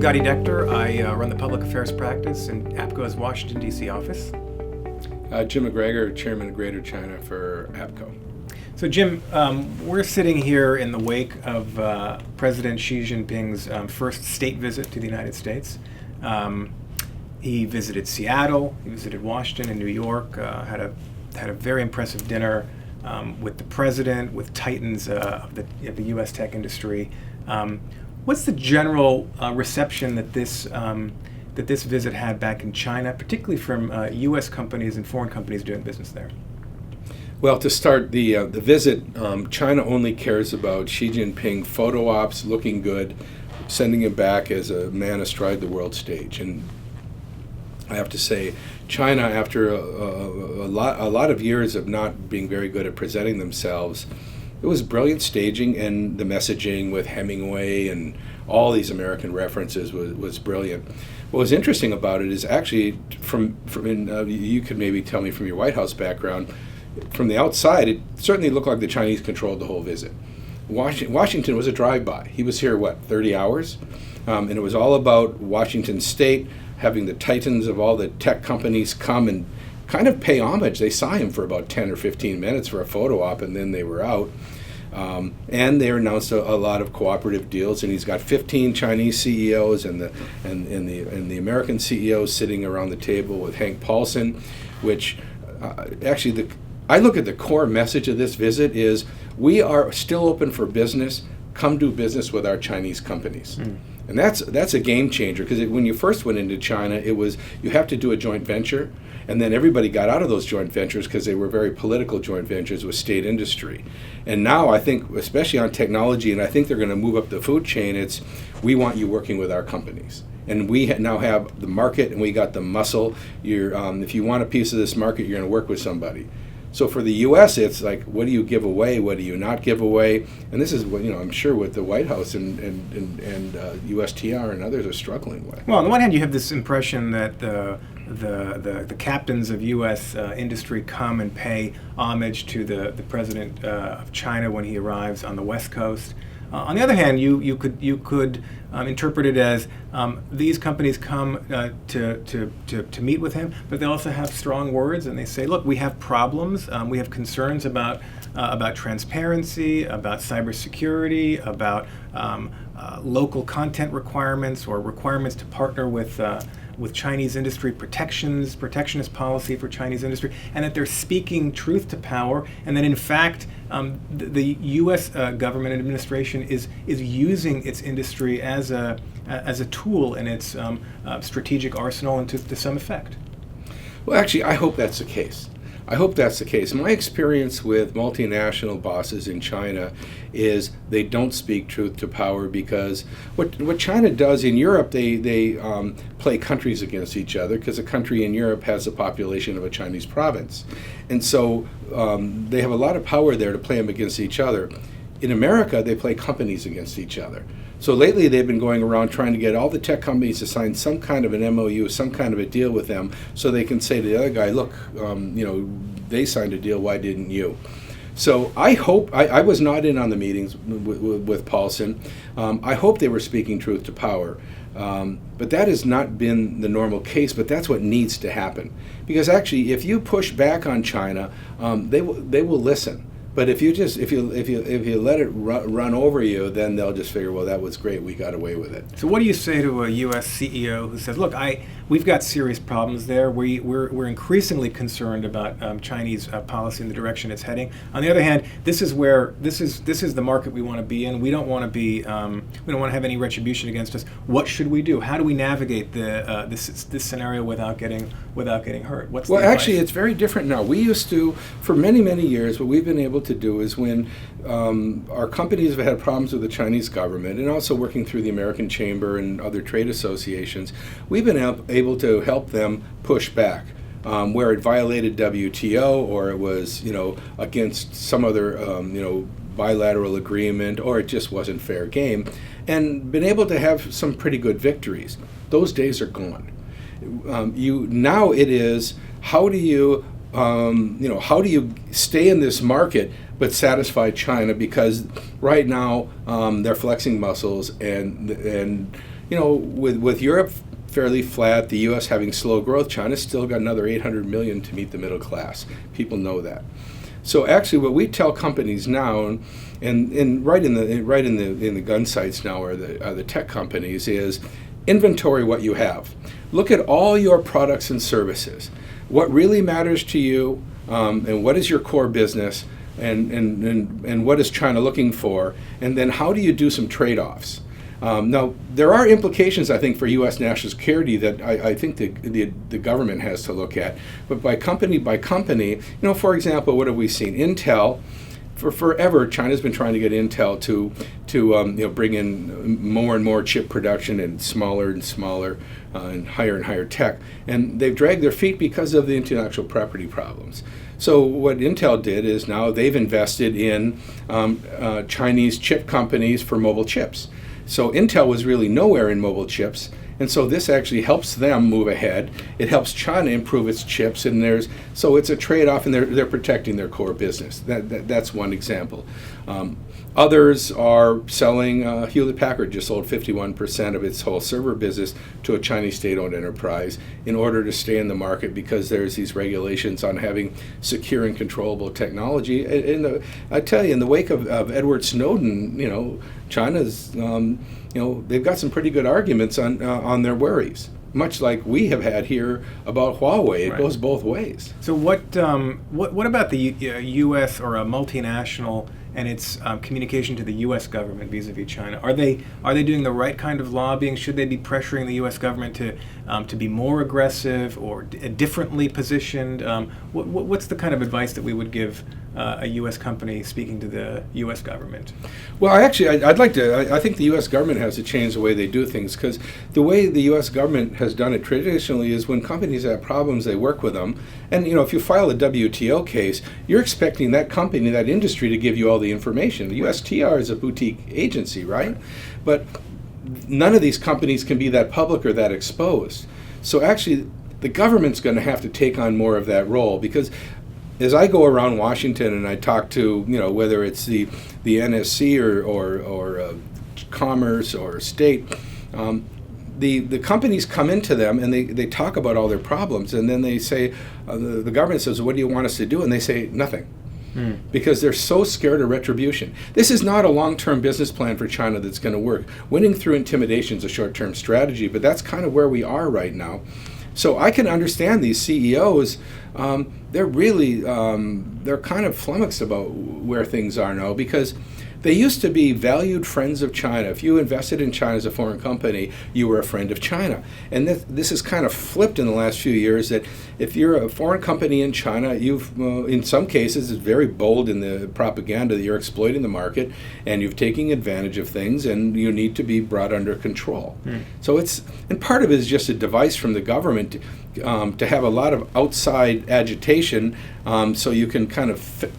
Gadi Dechter. I run the public affairs practice in APCO's Washington, D.C. office. Jim McGregor, Chairman of Greater China for APCO. So Jim, we're sitting here in the wake of President Xi Jinping's first state visit to the United States. He visited Seattle, he visited Washington and New York, had a very impressive dinner with the president, with titans of the U.S. tech industry. What's the general reception that this visit had back in China, particularly from U.S. companies and foreign companies doing business there? Well, to start the visit, China only cares about Xi Jinping photo ops, looking good, sending him back as a man astride the world stage. And I have to say, China, after a lot of years of not being very good at presenting themselves, it was brilliant staging, and the messaging with Hemingway and all these American references was brilliant. What was interesting about it is actually, you could maybe tell me from your White House background, from the outside, it certainly looked like the Chinese controlled the whole visit. Washington was a drive-by. He was here, 30 hours? And it was all about Washington State, having the titans of all the tech companies come and kind of pay homage. They saw him for about 10 or 15 minutes for a photo op, and then they were out. And they announced a lot of cooperative deals, and he's got 15 Chinese CEOs and the American CEOs sitting around the table with Hank Paulson, which actually I look at the core message of this visit is we are still open for business. Come do business with our Chinese companies. And that's a game changer, because when you first went into China, it was you have to do a joint venture, and then everybody got out of those joint ventures because they were very political joint ventures with state industry. And now I think, especially on technology, and I think they're going to move up the food chain, it's we want you working with our companies. And we now have the market, and we got the muscle. If you want a piece of this market, you're going to work with somebody. So for the U.S., it's like, what do you give away? What do you not give away? And this is what I'm sure what the White House and USTR and others are struggling with. Well, on the one hand, you have this impression that the captains of U.S. Industry come and pay homage to the president of China when he arrives on the West Coast. On the other hand, you could interpret it as these companies come to meet with him, but they also have strong words, and they say, look, we have problems, we have concerns about transparency, about cybersecurity, about local content requirements or requirements to partner with Chinese industry protectionist policy for Chinese industry, and that they're speaking truth to power, and that in fact the U.S. government and administration is using its industry as a tool in its strategic arsenal, and to some effect. Well, actually, I hope that's the case. My experience with multinational bosses in China is they don't speak truth to power, because what China does in Europe, they play countries against each other, because a country in Europe has a population of a Chinese province. And so they have a lot of power there to play them against each other. In America, they play companies against each other. So lately they've been going around trying to get all the tech companies to sign some kind of an MOU, some kind of a deal with them, so they can say to the other guy, look, they signed a deal, why didn't you? So I hope, I was not in on the meetings with Paulson. I hope they were speaking truth to power. But that has not been the normal case, but that's what needs to happen. Because actually, if you push back on China, they will listen. But if you let it run over you, then they'll just figure, well, that was great, we got away with it. So what do you say to a U.S. CEO who says, look, we've got serious problems there. We're increasingly concerned about Chinese policy and the direction it's heading. On the other hand, this is the market we want to be in. We don't want to have any retribution against us. What should we do? How do we navigate this scenario without getting hurt? Well, actually, it's very different now. We used to, for many, many years, what we've been able to do is when our companies have had problems with the Chinese government, and also working through the American Chamber and other trade associations, we've been able to help them push back where it violated WTO, or it was against some other bilateral agreement, or it just wasn't fair game, and been able to have some pretty good victories. Those days are gone. Now it is, how do you stay in this market but satisfy China? Because right now they're flexing muscles, and with Europe fairly flat, the U.S. having slow growth, China's still got another 800 million to meet the middle class. People know that. So actually, what we tell companies now, and right in the gun sights now are the tech companies, is inventory what you have. Look at all your products and services. What really matters to you, and what is your core business, and what is China looking for, and then how do you do some trade-offs? Now, there are implications, I think, for U.S. national security that I think the government has to look at. But by company, for example, what have we seen? Intel, for forever, China's been trying to get Intel to bring in more and more chip production and smaller and higher tech. And they've dragged their feet because of the intellectual property problems. So what Intel did is now they've invested in Chinese chip companies for mobile chips. So Intel was really nowhere in mobile chips, and so this actually helps them move ahead. It helps China improve its chips, and so it's a trade-off, and they're protecting their core business. That's one example. Others are selling. Hewlett-Packard just sold 51% of its whole server business to a Chinese state-owned enterprise in order to stay in the market because there's these regulations on having secure and controllable technology. I tell you, in the wake of Edward Snowden, China's, they've got some pretty good arguments on their worries, much like we have had here about Huawei. It Right. goes both ways. So what about the U.S. or a multinational and its communication to the U.S. government vis-a-vis China? Are they doing the right kind of lobbying? Should they be pressuring the U.S. government to be more aggressive or differently positioned? What's the kind of advice that we would give a U.S. company speaking to the U.S. government? Well, I'd like to. I think the U.S. government has to change the way they do things, because the way the U.S. government has done it traditionally is when companies have problems, they work with them. And if you file a WTO case, you're expecting that company, that industry, to give you all the information. The USTR is a boutique agency, right? But none of these companies can be that public or that exposed. So actually, the government's going to have to take on more of that role, because as I go around Washington and I talk to, whether it's the NSC or Commerce or State, the companies come into them and they talk about all their problems, and then they say, the government says, what do you want us to do? And they say, nothing. Because they're so scared of retribution. This is not a long-term business plan for China that's going to work. Winning through intimidation is a short-term strategy, but that's kind of where we are right now. So I can understand these CEOs. They're really, they're kind of flummoxed about where things are now, because they used to be valued friends of China. If you invested in China as a foreign company, you were a friend of China. And this has kind of flipped in the last few years, that if you're a foreign company in China, you've, in some cases, it's very bold in the propaganda that you're exploiting the market and you've taken advantage of things, and you need to be brought under control. So and part of it is just a device from the government to have a lot of outside agitation, so you can kind of,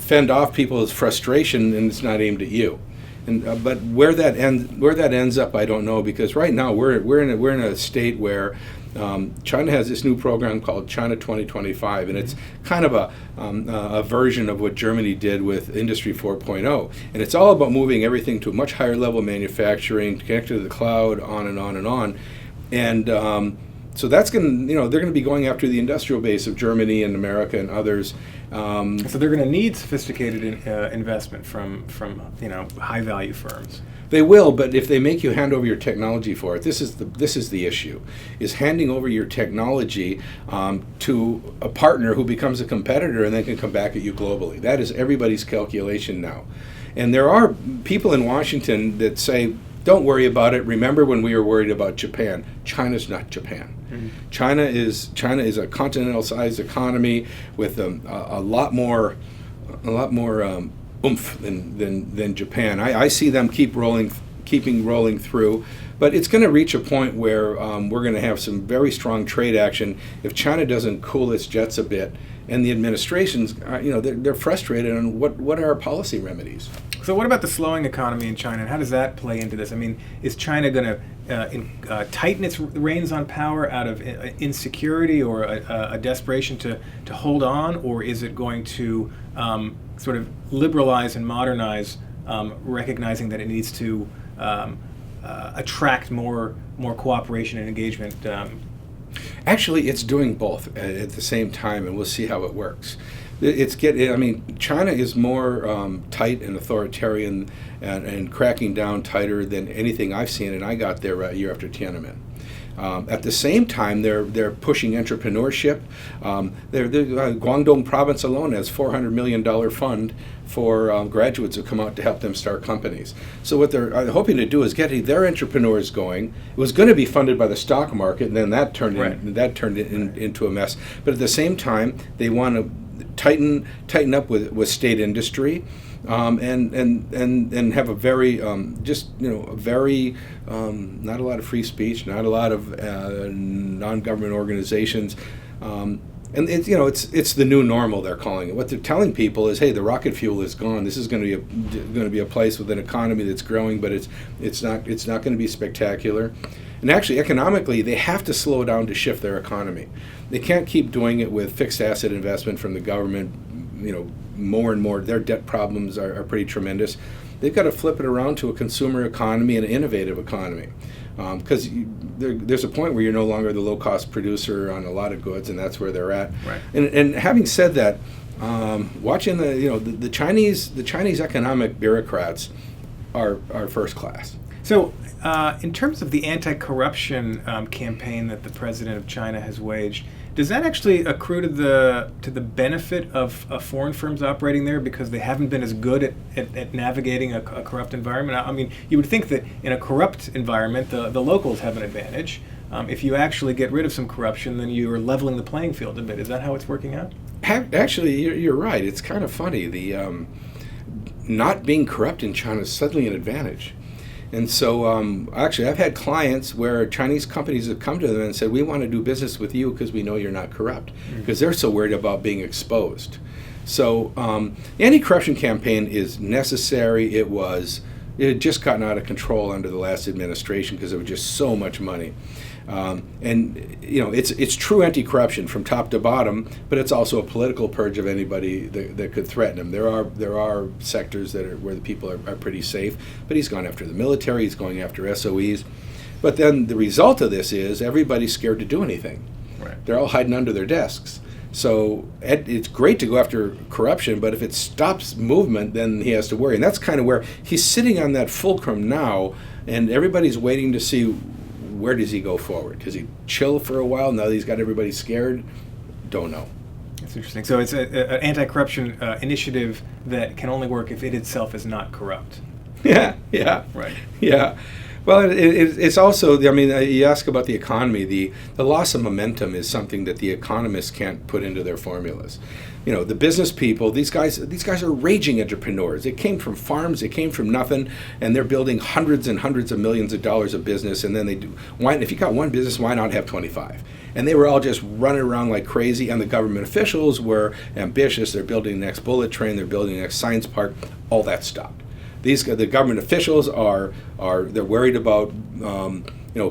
fend off people's frustration, and it's not aimed at you. And but where that ends up, I don't know, because right now we're in a state where China has this new program called China 2025, and it's kind of a version of what Germany did with Industry 4.0, and it's all about moving everything to a much higher level of manufacturing, connected to the cloud, on and on and on, and so that's going to, they're going to be going after the industrial base of Germany and America and others. So they're going to need sophisticated investment from high value firms. They will, but if they make you hand over your technology for it, this is the issue: is handing over your technology to a partner who becomes a competitor and then can come back at you globally. That is everybody's calculation now, and there are people in Washington that say, don't worry about it. Remember when we were worried about Japan? China's not Japan. China is a continental-sized economy with a lot more oomph than Japan. I see them keeping rolling through, but it's going to reach a point where we're going to have some very strong trade action if China doesn't cool its jets a bit. And the administrations, they're frustrated on what are our policy remedies. So what about the slowing economy in China, and how does that play into this? I mean, is China going to tighten its reins on power out of insecurity or a desperation to hold on, or is it going to sort of liberalize and modernize, recognizing that it needs to attract more cooperation and engagement? Actually, it's doing both at the same time, and we'll see how it works. China is more tight and authoritarian and cracking down tighter than anything I've seen, and I got there a year after Tiananmen. At the same time, they're pushing entrepreneurship. Guangdong province alone has $400 million fund for graduates who come out to help them start companies. So what they're hoping to do is get their entrepreneurs going. It was going to be funded by the stock market, and then that turned into a mess. But at the same time, they want to tighten up with state industry. And have a very not a lot of free speech, not a lot of non-government organizations, and it's the new normal, they're calling it. What they're telling people is, hey, the rocket fuel is gone. This is going to be a place with an economy that's growing, but it's not going to be spectacular. And actually, economically, they have to slow down to shift their economy. They can't keep doing it with fixed asset investment from the government. More and more, their debt problems are pretty tremendous. They've got to flip it around to a consumer economy and an innovative economy, because there's a point where you're no longer the low-cost producer on a lot of goods, and that's where they're at. Right. And having said that, watching the Chinese economic bureaucrats are first class. So, in terms of the anti-corruption campaign that the president of China has waged, does that actually accrue to the benefit of foreign firms operating there because they haven't been as good at navigating a corrupt environment? I mean, you would think that in a corrupt environment, the locals have an advantage. If you actually get rid of some corruption, then you are leveling the playing field a bit. Is that how it's working out? Actually, you're right. It's kind of funny. The not being corrupt in China is suddenly an advantage. And so, actually, I've had clients where Chinese companies have come to them and said, we want to do business with you because we know you're not corrupt, because they're so worried about being exposed. So, the anti-corruption campaign is necessary. It had just gotten out of control under the last administration because there was just so much money. It's true anti-corruption from top to bottom, but it's also a political purge of anybody that could threaten him. There are sectors where the people are pretty safe, but he's gone after the military, he's going after SOEs. But then the result of this is everybody's scared to do anything. Right. They're all hiding under their desks. So it's great to go after corruption, but if it stops movement, then he has to worry. And that's kind of where he's sitting on that fulcrum now, and everybody's waiting to see where does he go forward? Does he chill for a while now that he's got everybody scared? Don't know. That's interesting. So it's an anti-corruption initiative that can only work if it itself is not corrupt. Yeah. Right. Yeah. Well, it's also, you ask about the economy. The loss of momentum is something that the economists can't put into their formulas. The business people, these guys are raging entrepreneurs. They came from farms, they came from nothing, and they're building hundreds and hundreds of millions of dollars of business. And then if you got one business, why not have 25? And they were all just running around like crazy. And the government officials were ambitious. They're building the next bullet train. They're building the next science park. All that stopped. The government officials they're worried about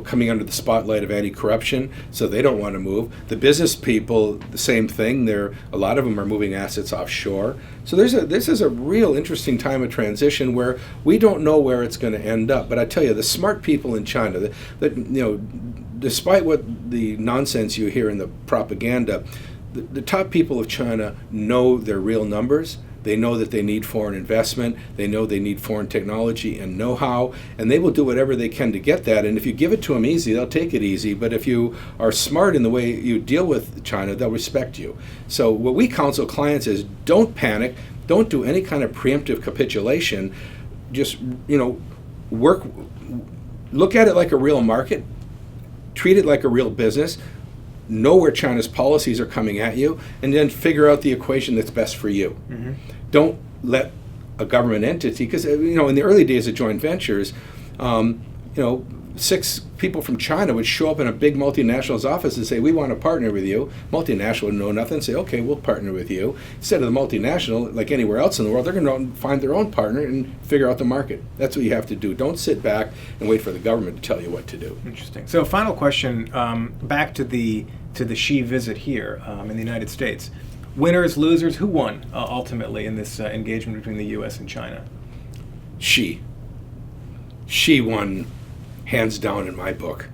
coming under the spotlight of anti-corruption, so they don't want to move. The business people, the same thing. A lot of them are moving assets offshore. So this is a real interesting time of transition where we don't know where it's going to end up. But I tell you, the smart people in China, despite what the nonsense you hear in the propaganda, the top people of China know their real numbers. They know that they need foreign investment. They know they need foreign technology and know-how, and they will do whatever they can to get that. And if you give it to them easy, they'll take it easy. But if you are smart in the way you deal with China, they'll respect you. So what we counsel clients is don't panic. Don't do any kind of preemptive capitulation. Just, look at it like a real market. Treat it like a real business. Know where China's policies are coming at you, and then figure out the equation that's best for you. Mm-hmm. Don't let a government entity, because in the early days of joint ventures, 6 people from China would show up in a big multinational's office and say, we want to partner with you. Multinational would know nothing and say, okay, we'll partner with you. Instead of the multinational, like anywhere else in the world, they're going to find their own partner and figure out the market. That's what you have to do. Don't sit back and wait for the government to tell you what to do. Interesting. So final question, back to the Xi visit here in the United States. Winners, losers, who won ultimately in this engagement between the U.S. and China? Xi won hands down in my book.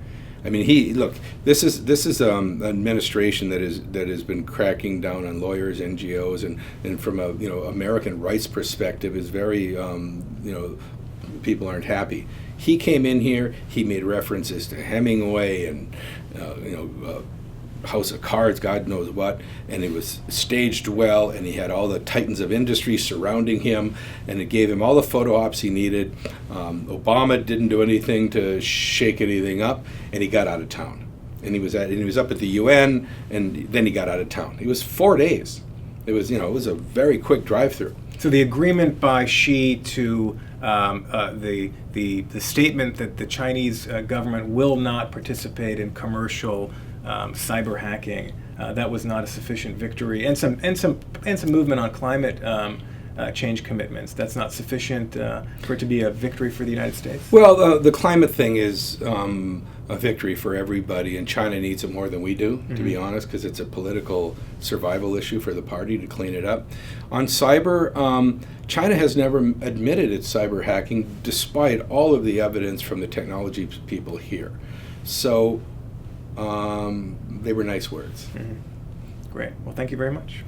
I mean, look. This is an administration that has been cracking down on lawyers, NGOs, and from a American rights perspective is very people aren't happy. He came in here. He made references to Hemingway and House of Cards, God knows what, and it was staged well, and he had all the titans of industry surrounding him, and it gave him all the photo ops he needed. Obama didn't do anything to shake anything up, and he got out of town. And he was up at the UN, and then he got out of town. It was 4 days. It was a very quick drive-through. So the agreement by Xi to the statement that the Chinese government will not participate in commercial cyber hacking, that was not a sufficient victory, and some movement on climate change commitments. That's not sufficient for it to be a victory for the United States. Well, the climate thing is a victory for everybody, and China needs it more than we do, to be honest, because it's a political survival issue for the party to clean it up. On cyber, China has never admitted its cyber hacking, despite all of the evidence from the technology people here. So they were nice words. Great. Well, thank you very much.